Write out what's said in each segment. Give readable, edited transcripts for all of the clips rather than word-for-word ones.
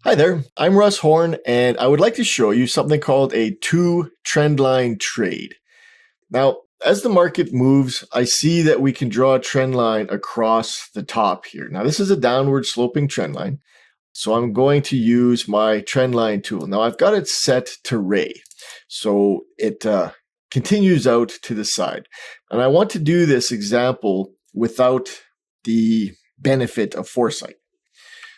Hi there, I'm Russ Horn, and I would like to show you something called a two trendline trade. Now, as the market moves, I see that we can draw a trend line across the top here. Now, this is a downward sloping trend line, so I'm going to use my trend line tool. Now, I've got it set to ray, so it continues out to the side. And I want to do this example without the benefit of foresight.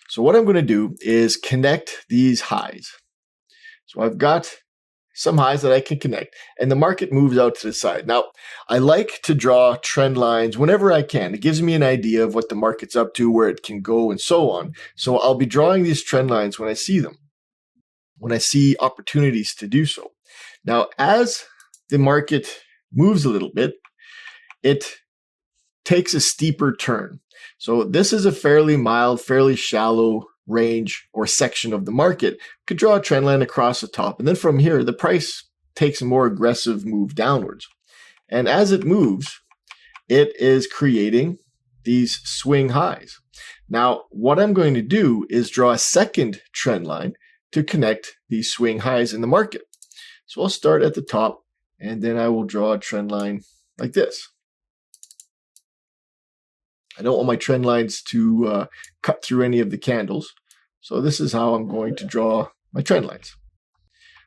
So what I'm going to do is connect these highs. So I've got some highs that I can connect, and the market moves out to the side. Now, I like to draw trend lines whenever I can. It gives me an idea of what the market's up to, where it can go, and so on. So I'll be drawing these trend lines when I see them, when I see opportunities to do so. Now, as the market moves a little bit, it takes a steeper turn. So this is a fairly mild, fairly shallow range or section of the market. You could draw a trend line across the top. And then from here, the price takes a more aggressive move downwards. And as it moves, it is creating these swing highs. Now, what I'm going to do is draw a second trend line to connect these swing highs in the market. So I'll start at the top, and then I will draw a trend line like this. I don't want my trend lines to cut through any of the candles. So this is how I'm going to draw my trend lines.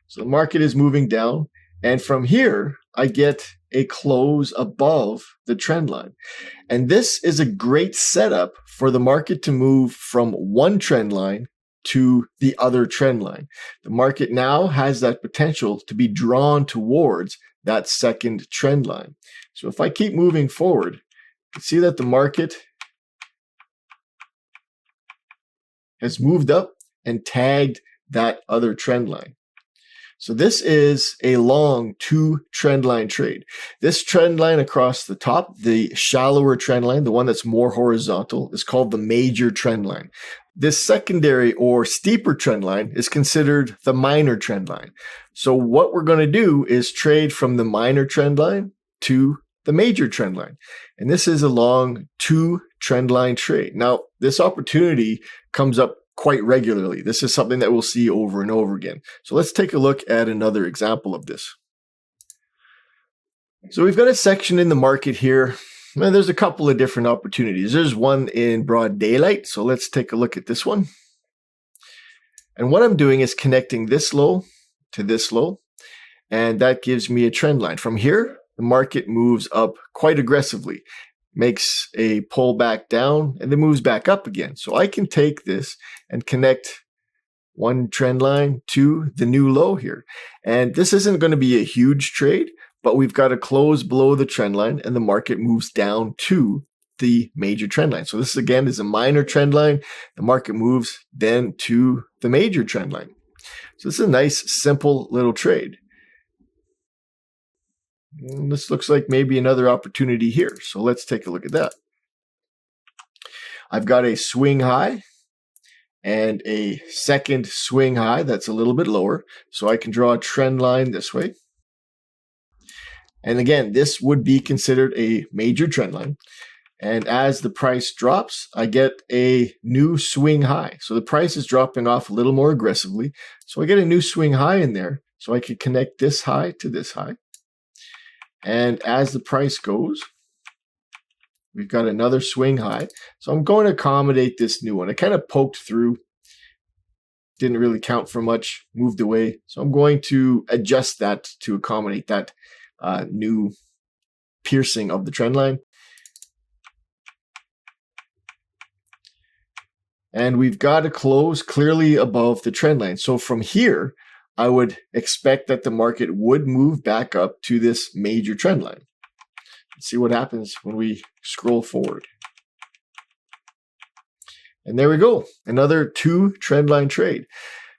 So the market is moving down, and from here, I get a close above the trend line. And this is a great setup for the market to move from one trend line to the other trend line. The market now has that potential to be drawn towards that second trend line. So if I keep moving forward, you can see that the market has moved up and tagged that other trend line. So this is a long two trend line trade. This trend line across the top, the shallower trend line, the one that's more horizontal, is called the major trend line. This secondary or steeper trend line is considered the minor trend line. So what we're going to do is trade from the minor trend line to the major trend line. And this is a long two trend line trade. Now, this opportunity comes up quite regularly. This is something that we'll see over and over again. So let's take a look at another example of this. So we've got a section in the market here. And there's a couple of different opportunities. There's one in broad daylight. So let's take a look at this one. And what I'm doing is connecting this low to this low. And that gives me a trend line. From here, the market moves up quite aggressively, makes a pull back down, and then moves back up again. So I can take this and connect one trend line to the new low here. And this isn't going to be a huge trade, but we've got to close below the trend line, and the market moves down to the major trend line. So this again is a minor trend line. The market moves then to the major trend line. So this is a nice, simple little trade. And this looks like maybe another opportunity here. So let's take a look at that. I've got a swing high and a second swing high that's a little bit lower. So I can draw a trend line this way. And again, this would be considered a major trend line. And as the price drops, I get a new swing high. So the price is dropping off a little more aggressively. So I get a new swing high in there. So I can connect this high to this high. And as the price goes, we've got another swing high. So I'm going to accommodate this new one. I kind of poked through, didn't really count for much, moved away. So I'm going to adjust that to accommodate that new piercing of the trend line. And we've got to close clearly above the trend line. So from here, I would expect that the market would move back up to this major trend line. Let's see what happens when we scroll forward. And there we go, another two trend line trade.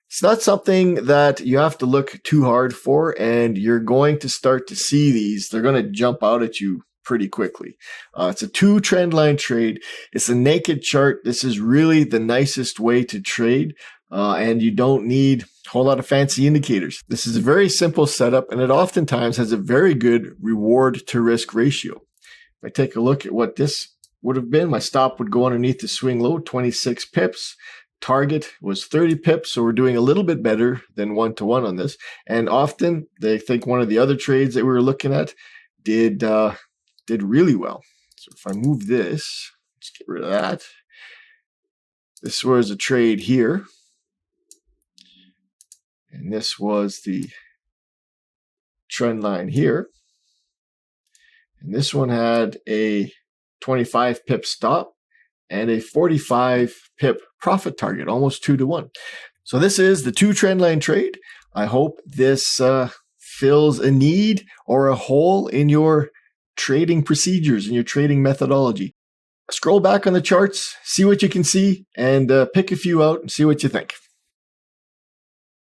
It's not something that you have to look too hard for, and you're going to start to see these. They're going to jump out at you pretty quickly. It's a two trend line trade. It's a naked chart. This is really the nicest way to trade. And you don't need a whole lot of fancy indicators. This is a very simple setup, and it oftentimes has a very good reward to risk ratio. If I take a look at what this would have been, my stop would go underneath the swing low, 26 pips. target was 30 pips, so we're doing a little bit better than 1-to-1 on this. And often they think one of the other trades that we were looking at did really well. So if I move this, let's get rid of that. This was a trade here, and this was the trend line here, and this one had a 25 pip stop and a 45 pip profit target, almost 2-to-1. So this is the 2 trendline trade. I hope this fills a need or a hole in your trading procedures, in your trading methodology. Scroll back on the charts, see what you can see, and pick a few out and see what you think.